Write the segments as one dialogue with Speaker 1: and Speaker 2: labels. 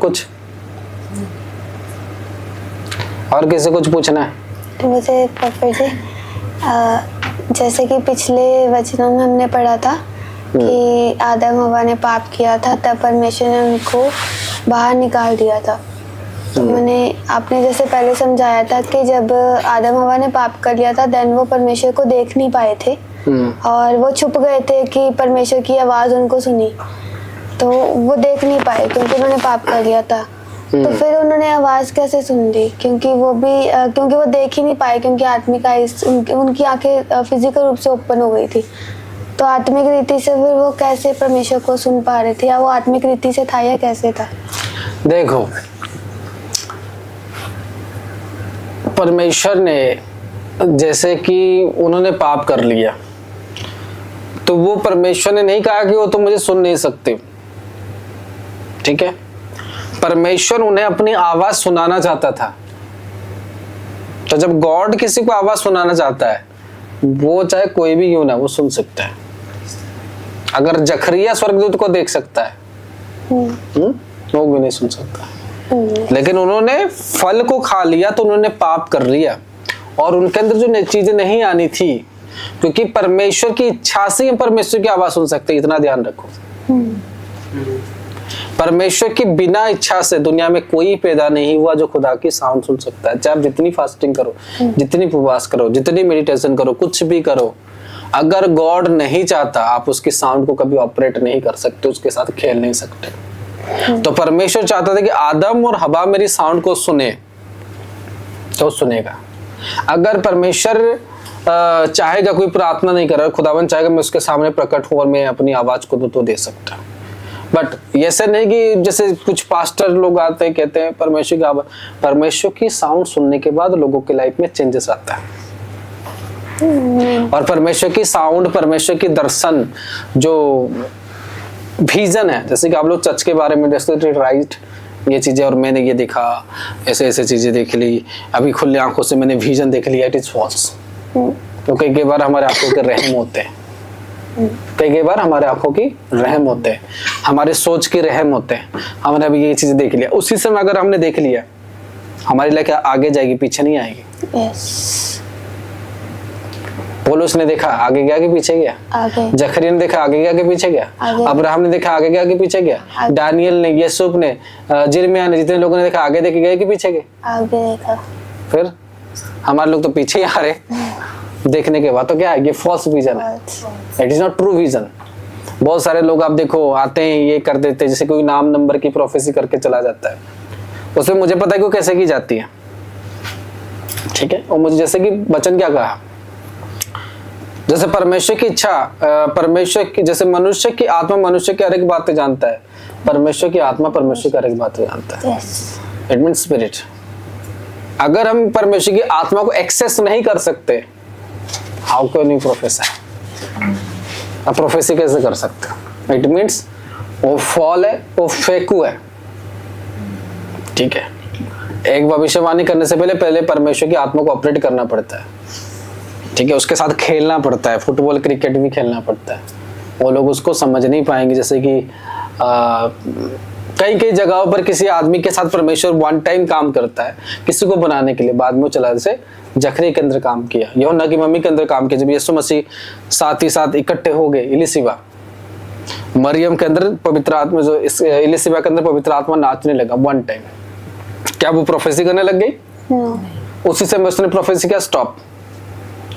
Speaker 1: कुछ और किसी कुछ पूछना है?
Speaker 2: मुझे प्रॉफिट जी, जैसे कि पिछले वचनों में हमने पढ़ा था कि आदम हवा ने पाप किया था, तब परमेश्वर ने उनको बाहर निकाल दिया था। तो आपने जैसे पहले समझाया था कि जब आदम हवा ने पाप कर लिया था देन वो परमेश्वर को देख नहीं पाए थे और वो छुप गए थे कि परमेश्वर की आवाज़ उनको सुनी, तो वो देख नहीं पाए क्योंकि उन्होंने पाप कर लिया था। तो फिर उन्होंने आवाज़ कैसे सुन ली? क्योंकि वो देख ही नहीं पाए, क्योंकि आत्मिक आइज़ उनकी आंखें फिजिकल रूप से ओपन हो गई थी। तो आत्मिक रीति से फिर वो कैसे परमेश्वर को सुन पा रहे थे, या वो आत्मिक रीति से था या कैसे था?
Speaker 1: देखो, परमेश्वर ने जैसे कि उन्होंने पाप कर लिया, तो वो परमेश्वर ने नहीं कहा कि वो तो मुझे सुन नहीं सकते, ठीक है। परमेश्वर उन्हें अपनी आवाज सुनाना चाहता था। तो जब गॉड किसी को आवाज सुनाना चाहता है, वो चाहे कोई भी क्यों ना, वो सुन सकता है। अगर जखरिया स्वर्गदूत को देख सकता है, वो भी नहीं सुन सकता। लेकिन उन्होंने फल को खा लिया तो उन्होंने पाप कर लिया, और उनके अंदर जो चीजें नहीं आनी थी, क्योंकि परमेश्वर की इच्छा से हम परमेश्वर की आवाज सुन सकते हैं, इतना ध्यान रखो। परमेश्वर की बिना इच्छा से दुनिया में कोई पैदा नहीं हुआ जो खुदा की साउंड सुन सकता है। चाहे आप जितनी फास्टिंग करो, जितनी उपवास करो, जितनी मेडिटेशन करो, कुछ भी करो, अगर गॉड नहीं चाहता आप उसकी साउंड को कभी ऑपरेट नहीं कर सकते, उसके साथ खेल नहीं सकते। तो परमेश्वर चाहता था कि आदम और हवा मेरी साउंड को सुने, तो सुनेगा। अगर परमेश्वर चाहेगा, कोई प्रार्थना नहीं कर रहा, खुदावन चाहेगा मैं उसके सामने प्रकट हूं और मैं अपनी आवाज को तो दे सकता। बट ऐसे नहीं कि जैसे कुछ पास्टर लोग आते हैं, कहते हैं परमेश्वर की साउंड सुनने के बाद लोगों के लाइफ में चेंजेस आता है। और परमेश्वर की साउंड, परमेश्वर की दर्शन, जो विजन है, जैसे कि आप लोग चर्च के बारे में जैसे राइट ये चीजें, और मैंने ये देखा, ऐसे ऐसे चीजें देख ली, अभी खुले आंखों से मैंने विजन देख लिया, इट इज फॉल्स। तो कई बार हमारे आंखों के रहम होते हैं, कई बार हमारे आंखों की रहम होते हैं, हमारे सोच की रहम होते हैं। हमने अभी ये चीजें देख लिया, उसी समय अगर हमने देख लिया, हमारी लाइफ आगे जाएगी, पीछे नहीं आएगी। पौलुस ने देखा, आगे गया कि पीछे गया? आगे। जकरिया ने देखा, आगे गया कि पीछे गया? अब्राहम ने देखा, आगे गया कि पीछे गया? दानियल ने, यूसुफ ने, जिर्मिया ने, जितने लोगों ने देखा, आगे देखे गए कि पीछे गए? आगे देखा। फिर हमारे लोग तो पीछे ही आ रहे देखने के बाद। तो क्या है, ये फॉल्स विजन है, it is not true vision. बहुत सारे लोग आप देखो आते हैं, ये कर देते हैं, जैसे कोई नाम नंबर की प्रोफेसी करके चला जाता है, उसमें मुझे पता है कि वो कैसे की जाती है, ठीक है। और मुझे जैसे कि वचन क्या कहा, जैसे परमेश्वर की इच्छा, परमेश्वर की, जैसे मनुष्य की आत्मा मनुष्य की हर एक बातें जानता है, परमेश्वर की आत्मा परमेश्वर की हर एक बातें जानता है। It means spirit. अगर हम परमेश्वर की आत्मा को एक्सेस नहीं कर सकते, हाउ कैन यू प्रोफेसी? अब प्रोफेसी कैसे कर सकते? इट मीन्स वो फॉल है, वो फेकू है, ठीक है। एक भविष्यवाणी करने से पहले परमेश्वर की आत्मा को ऑपरेट करना पड़ता है, ठीक है। उसके साथ खेलना पड़ता है, फुटबॉल क्रिकेट भी खेलना पड़ता है। वो लोग उसको समझ नहीं पाएंगे। जैसे कि कई जगहों पर किसी आदमी के साथ परमेश्वर वन टाइम काम करता है किसी को बनाने के लिए, बाद में वो चला, जैसे जकरिया के अंदर काम किया, यूहन्ना की मम्मी के अंदर काम किया, जब यीशु मसीह साथ ही साथ इकट्ठे हो गए। इलिशिबा, मरियम के अंदर पवित्र आत्मा, जो इलिशिबा के अंदर पवित्र आत्मा नाचने लगा वन टाइम। क्या वो प्रोफेसी करने लग गई? उसी समय उसने प्रोफेसी किया, स्टॉप।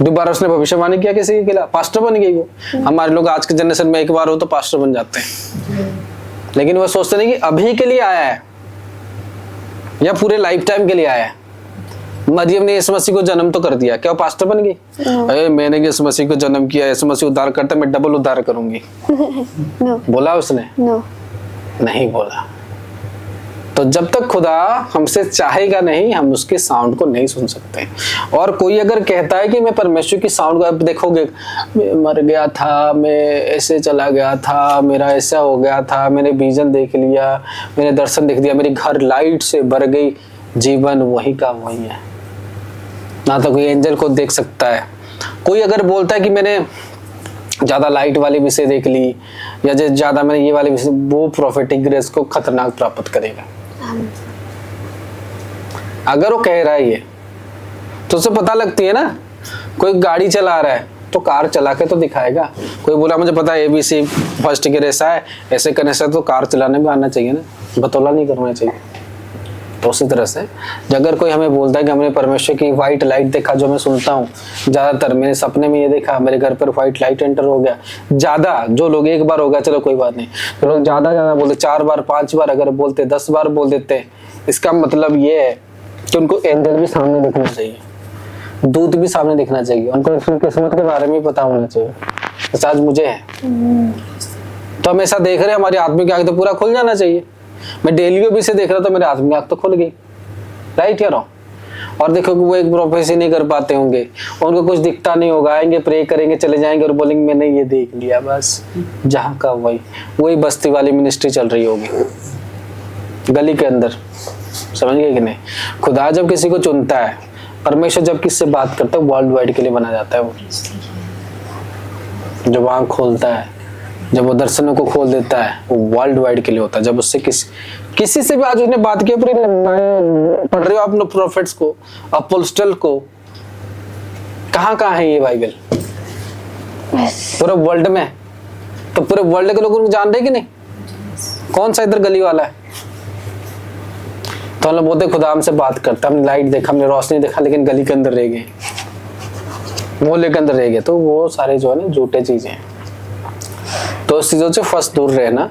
Speaker 1: दोबारा उसने भविष्यवाणी किया किसी के खिलाफ, पास्टर बन गई वो। हमारे लोग आज के जनरेशन में एक बार हो तो पास्टर बन जाते हैं, लेकिन वो सोचते नहीं कि अभी के लिए आया है या पूरे लाइफ टाइम के लिए आया है। मरियम ने यीशु मसीह को जन्म तो कर दिया, क्या वो पास्टर बन गई? अरे मैंने यीशु मसीह को जन्म किया, यीशु मसीह उद्धार करता, मैं डबल उद्धार करूंगी। बोला उसने? नहीं बोला। तो जब तक खुदा हमसे चाहेगा नहीं, हम उसके साउंड को नहीं सुन सकते। और कोई अगर कहता है कि मैं परमेश्वर की साउंड को, आप देखोगे, मैं मर गया था, मैं ऐसे चला गया था, मेरा ऐसा हो गया था, मैंने विजन देख लिया, मैंने दर्शन देख दिया, मेरी घर लाइट से भर गई, जीवन वही का वही है। ना तो कोई एंजल को देख सकता है। कोई अगर बोलता है कि मैंने ज्यादा लाइट वाली विषय देख ली, या ज्यादा मैंने ये वाली विषय, वो प्रोफेटिक ग्रेस को खतरनाक प्राप्त करेगा। अगर वो कह रहा है ये, तो उसे पता लगती है ना। कोई गाड़ी चला रहा है तो कार चला के तो दिखाएगा। कोई बोला मुझे पता है ABC फर्स्ट गियर ऐसा है, ऐसे करने से, तो कार चलाने भी आना चाहिए ना, बतौला नहीं करना चाहिए। तो उसी तरह से अगर कोई हमें बोलता है कि हमने परमेश्वर की व्हाइट लाइट देखा, जो मैं सुनता हूँ ज़्यादातर, मेरे सपने में ये देखा, मेरे घर पर व्हाइट लाइट एंटर हो गया, ज़्यादा जो लोग एक बार हो गया चलो कोई बात नहीं, तो लोग ज़्यादा बोलते 4 बार 5 बार, अगर बोलते 10 बार बोल देते, इसका मतलब ये है कि उनको एंजल भी सामने दिखना चाहिए, दूत भी सामने दिखना चाहिए, उनको अपनी किस्मत के बारे में पता होना चाहिए। तो आज मुझे है तो हम ऐसा देख रहे हैं, हमारी आत्मिक आंख तो पूरा खुल जाना चाहिए। मैं डेली भी से देख रहा था, मेरी आत्मिक आंख तो खुल गई, राइट या रॉन्ग। और देखो कि वो एक प्रोफेसी नहीं कर पाते होंगे, उनको कुछ दिखता नहीं होगा, आएंगे प्रे करेंगे चले जाएंगे और बोलेंगे मैंने ये देख लिया, बस जहाँ का वही बस्ती वाली मिनिस्ट्री चल रही होगी गली के अंदर, समझ गए कि नहीं। खुदा जब किसी को चुनता है, परमेश्वर जब किससे बात करता है, वर्ल्ड वाइड के लिए बना जाता है वो। जब आँख खोलता है, जब वो दर्शनों को खोल देता है, वो वर्ल्ड वाइड के लिए होता है। जब उससे किसी से भी आज उसने बात की, पूरी पढ़ रहे हो आप प्रोफेट्स को, अपोस्टल को, कहाँ है ये बाइबल पूरे वर्ल्ड में, तो पूरे वर्ल्ड के लोग उनको जान रहे कि नहीं, कौन सा इधर गली वाला है। तो हम लोग बोलते खुदा हमसे बात करता, हमने लाइट देखा, हमने रोशनी देखा, लेकिन गली के अंदर रह गए, मोहल्ले के अंदर रह गए। तो वो सारे जो है ना झूठे चीजें हैं, तो उस चीजों से फर्स्ट दूर रहना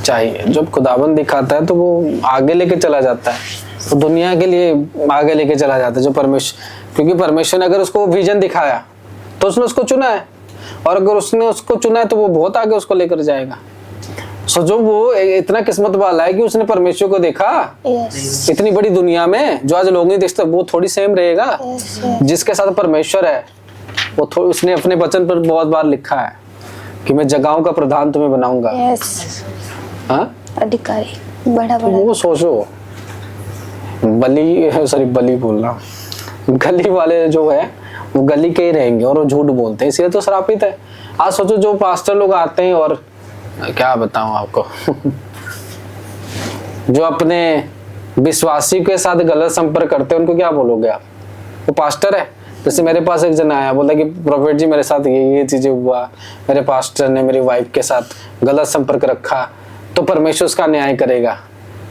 Speaker 1: चाहिए। जब खुदाबंद दिखाता है तो वो आगे लेके चला जाता है, वो दुनिया के लिए आगे लेके चला जाता है। जो परमेश्वर, क्योंकि परमेश्वर ने अगर उसको विजन दिखाया तो उसने उसको चुना है, और अगर उसने उसको चुना है तो वो बहुत आगे उसको लेकर जाएगा। सो जो वो इतना किस्मत वाला है कि उसने परमेश्वर को देखा, इतनी बड़ी दुनिया में जो आज लोग नहीं देखते, वो थोड़ी सेम रहेगा। जिसके साथ परमेश्वर है वो उसने अपने वचन पर बहुत बार लिखा है कि मैं जगहों का प्रधान तुम्हें बनाऊंगा। हाँ,
Speaker 2: अधिकारी बड़ा
Speaker 1: वो सोचो, बली बोल रहा हूँ, गली वाले जो है वो गली के ही रहेंगे और वो झूठ बोलते हैं, इसलिए तो श्रापित है। आज सोचो जो पास्टर लोग आते हैं, और क्या बताऊं आपको जो अपने विश्वासी के साथ गलत संपर्क करते हैं, उनको क्या बोलोगे आप, वो पास्टर है। जैसे मेरे पास एक जन आया, बोला कि प्रोफेट जी मेरे साथ ये चीजें हुआ, मेरे पास्टर ने मेरी वाइफ के साथ गलत संपर्क रखा, तो परमेश्वर उसका न्याय करेगा।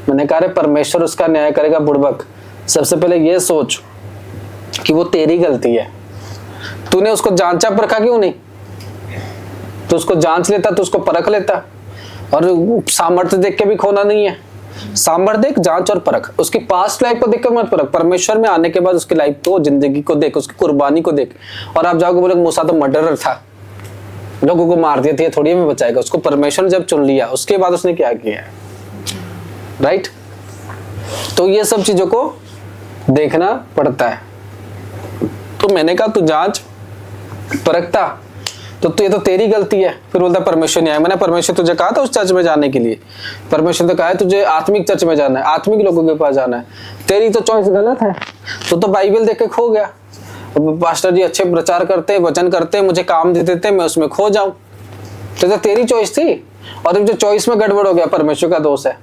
Speaker 1: मैंने कहा परमेश्वर उसका न्याय करेगा बुड़बक, सबसे पहले ये सोच कि वो तेरी गलती है, तूने उसको जांचा परखा क्यों नहीं, तो उसको जांच लेता, तो उसको परख लेता। और सामर्थ्य देख के भी खोना नहीं है, सामर्थ्य देख, जांच और परख, उसकी पास्ट लाइफ को देख कर मत परख, परमेश्वर में आने के बाद उसकी लाइफ को, जिंदगी को देख, उसकी कुर्बानी को देख। और आप जाओगे बोले मूसा तो मर्डरर था, लोगों को मार दिया था, ये थोड़ी में बचाएगा। उसको परमेश्वर ने जब चुन लिया, उसके बाद उसने क्या किया है, राइट। तो ये सब चीजों को देखना पड़ता है। तो मैंने कहा तू जांच परखता, तो ये तो तेरी गलती है। फिर बोलता परमेश्वर नहीं आया। मैंने परमेश्वर तुझे कहा था उस चर्च में जाने के लिए, परमेश्वर ने कहा है तुझे आत्मिक चर्च में जाना है, आत्मिक लोगों के पास जाना है, तेरी तो चॉइस गलत है। तो बाइबल देख के खो गया। पास्टर जी अच्छे प्रचार करते, वचन करते, मुझे काम दे देते, मैं उसमें खो जाऊं, तो तेरी चॉइस थी। और जो चॉइस में गड़बड़ हो गया, परमेश्वर का दोष है।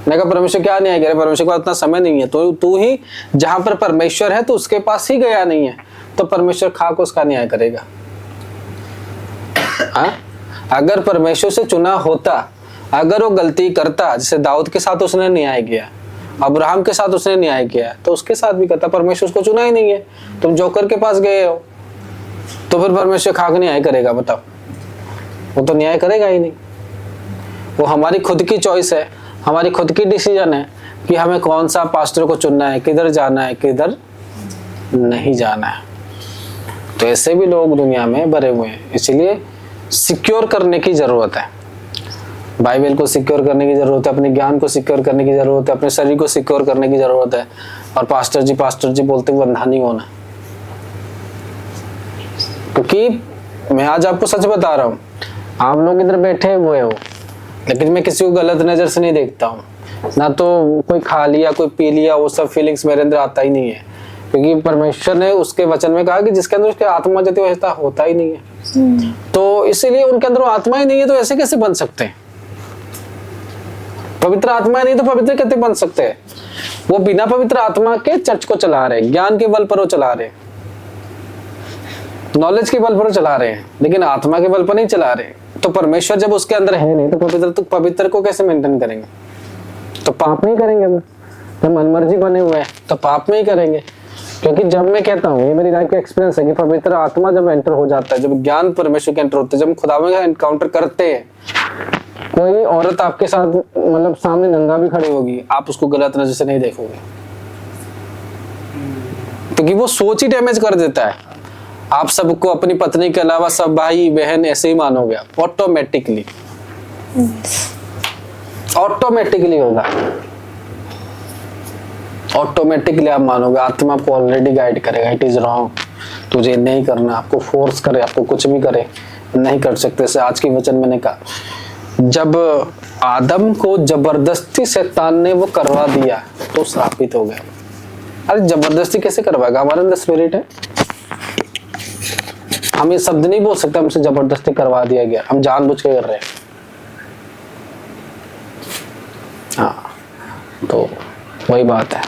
Speaker 1: मैं कहा परमेश्वर क्या नहीं आएगा, परमेश्वर के पास इतना समय नहीं है, तो तू ही जहां पर परमेश्वर है तो उसके पास ही गया नहीं है, तो परमेश्वर खा को उसका न्याय करेगा। हाँ, अगर परमेश्वर से चुना होता, अगर वो गलती करता, जैसे दाऊद के साथ उसने न्याय किया, अब्राहम के साथ उसने न्याय किया, तो उसके साथ भी करता। परमेश्वर उसको चुना ही नहीं है, तुम जोकर के पास गए हो, तो फिर परमेश्वर खाक न्याय करेगा, बताओ, वो तो न्याय करेगा ही नहीं। वो हमारी खुद की चॉइस है, हमारी खुद की डिसीजन है कि हमें कौन सा पास्टर को चुनना है, किधर जाना है, किधर नहीं जाना है। तो ऐसे भी लोग दुनिया में भरे हुए हैं, इसलिए सिक्योर करने की जरूरत है। बाइबल को सिक्योर करने की जरूरत है, अपने ज्ञान को सिक्योर करने की जरूरत है, अपने शरीर को सिक्योर करने की जरूरत है। और पास्टर जी बोलते हुए अंधा नहीं होना, क्योंकि मैं आज आपको सच बता रहा हूँ, आप लोग इधर बैठे हुए हो, लेकिन मैं किसी को गलत नजर से नहीं देखता हूँ, ना तो कोई खा लिया, कोई पी लिया, वो सब फीलिंग्स मेरे अंदर आता ही नहीं है। क्योंकि परमेश्वर ने उसके वचन में कहा कि जिसके अंदर उसकी आत्मा जाती है वैसा होता ही नहीं है। तो इसीलिए उनके अंदर आत्मा ही नहीं है, तो ऐसे कैसे बन सकते हैं। पवित्र आत्मा नहीं तो पवित्र कैसे बन सकते हैं? वो बिना पवित्र आत्मा के चर्च को चला रहे हैं, ज्ञान के बल पर वो चला रहे हैं, नॉलेज के बल पर चला रहे हैं, लेकिन आत्मा के बल पर नहीं चला रहे। तो परमेश्वर जब उसके अंदर है नहीं तो पवित्र को कैसे मेंटेन करेंगे? तो पाप नहीं करेंगे वो, तो मनमर्जी बने हुए हैं तो पाप में ही करेंगे। क्योंकि जब मैं कहता हूँ, ये मेरी लाइफ का एक्सपीरियंस है कि पवित्र आत्मा जब एंटर हो जाता है, जब ज्ञान परमेश्वर के एंटर होते हैं, जब हम खुदावन का एनकाउंटर करते हैं, कोई औरत आपके साथ मतलब सामने नंगा भी खड़ी होगी, आप उसको गलत नजर से नहीं देखोगे, क्योंकि वो सोच ही डैमेज कर देता है। आप सबको अपनी पत्नी के अलावा सब भाई बहन ऐसे ही मानोगे आप, ऑटोमेटिकली होगा, ऑटोमेटिकली आप मानोगे। आत्मा आपको ऑलरेडी गाइड करेगा, इट इज रॉन्ग, तुझे नहीं करना, आपको फोर्स करे, आपको कुछ भी करे, नहीं कर सकते। से आज के वचन मैंने कहा, जब आदम को जबरदस्ती शैतान ने वो करवा दिया तो श्रापित हो गया। अरे जबरदस्ती कैसे करवाएगा? हमारे अंदर स्पिरिट है, हम ये शब्द नहीं बोल सकते हमसे जबरदस्ती करवा दिया गया, हम जानबूझ के कर रहे हैं। हाँ, तो वही बात है।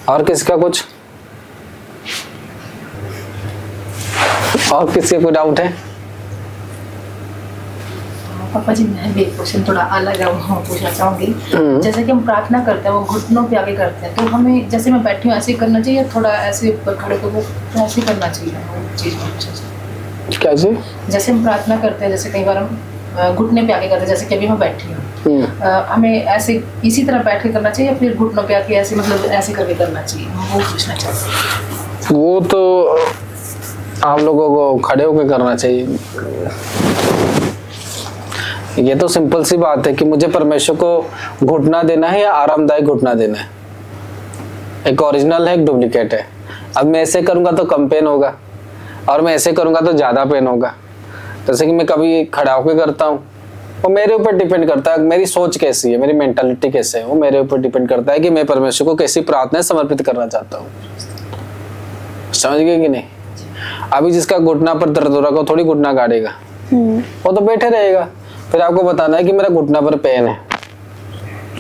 Speaker 1: और किसका कुछ, और किसी कोई डाउट है?
Speaker 3: पापा जी, मैं भी एक क्वेश्चन थोड़ा अलग है वो पूछना चाहूंगी। जैसे कि हम प्रार्थना करते हैं, वो घुटनों पे आगे करते हैं, तो हमें जैसे मैं बैठी हूँ ऐसे ही करना चाहिए, थोड़ा ऐसे ऊपर खड़े तो वो ऐसे ही करना चाहिए वो चीज़?
Speaker 1: क्या जी?
Speaker 3: जैसे हम प्रार्थना करते हैं, जैसे कई बार हम घुटने पे आगे करते हैं, जैसे कि अभी मैं बैठी हूँ, हमें ऐसे इसी तरह बैठ के करना चाहिए या फिर घुटनों पे आके ऐसे मतलब ऐसे करके करना चाहिए, वो पूछना चाहते हैं।
Speaker 1: वो तो आप लोगों को खड़े होकर करना चाहिए। ये तो सिंपल सी बात है कि मुझे परमेश्वर को घुटना देना है या आरामदायक घुटना देना है। एक ओरिजिनल है, एक डुप्लीकेट है। अब मैं ऐसे करूंगा तो कम पेन होगा और मैं ऐसे करूंगा तो ज्यादा पेन होगा। जैसे कि मैं कभी खड़ा होकर करता हूँ, वो मेरे ऊपर डिपेंड करता है, मेरी सोच कैसी है, मेरी मेंटालिटी कैसे है, वो मेरे ऊपर डिपेंड करता है कि मैं परमेश्वर को कैसी प्रार्थना समर्पित करना चाहता हूँ। समझ गए कि नहीं? अभी जिसका घुटना पर दर्द हो रहा है, थोड़ी घुटना गाड़ेगा, वो तो बैठे रहेगा। फिर आपको बताना है कि मेरा घुटना पर पेन है,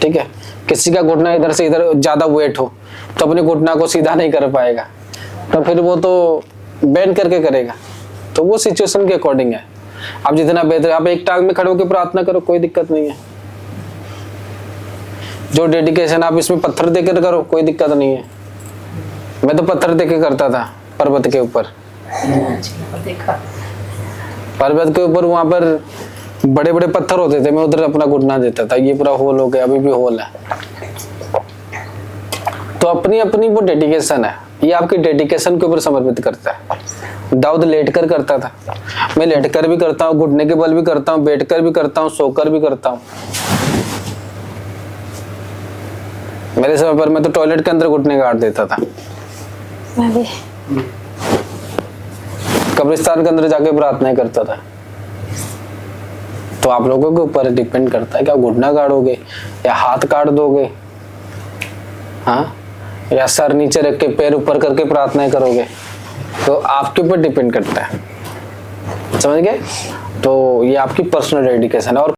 Speaker 1: ठीक है। किसी का घुटना इधर से इधर ज्यादा वेट हो तो अपने घुटना को सीधा नहीं कर पाएगा, तो फिर वो तो बेंड करके करेगा। तो वो सिचुएशन के अकॉर्डिंग है। आप जितना बेहतर, आप एक टांग में खड़े होकर प्रार्थना करो, कोई दिक्कत नहीं है। जो डेडिकेशन आप इसमें पत्थर देकर करो, कोई दिक्कत नहीं है। मैं तो पत्थर देकर करता था पर्वत के ऊपर, पर्वत के ऊपर वहां पर बड़े बड़े पत्थर होते थे, मैं उधर अपना घुटना देता था। ये पूरा होल हो गया, अभी भी होल है। तो अपनी अपनी वो डेडिकेशन है, ये आपकी डेडिकेशन के ऊपर समर्पित करता है। दाऊद लेट कर करता था, मैं लेट कर भी करता हूँ, घुटने के बल भी करता हूँ, बैठ कर भी करता हूँ, सोकर भी करता हूँ। मेरे समय पर मैं तो टॉयलेट के अंदर घुटने गाड़ देता था,
Speaker 2: मैं भी
Speaker 1: कब्रिस्तान के अंदर जाके प्रार्थना करता था। तो आप लोगों के ऊपर डिपेंड करता है कि आप घुटना गाड़ोगे या हाथ काट दोगे, हाँ, या सर नीचे रख के पैर ऊपर करके प्रार्थना करोगे, तो आपके ऊपर डिपेंड करता है। समझ गए? तो ये आपकी पर्सनल डेडिकेशन है। और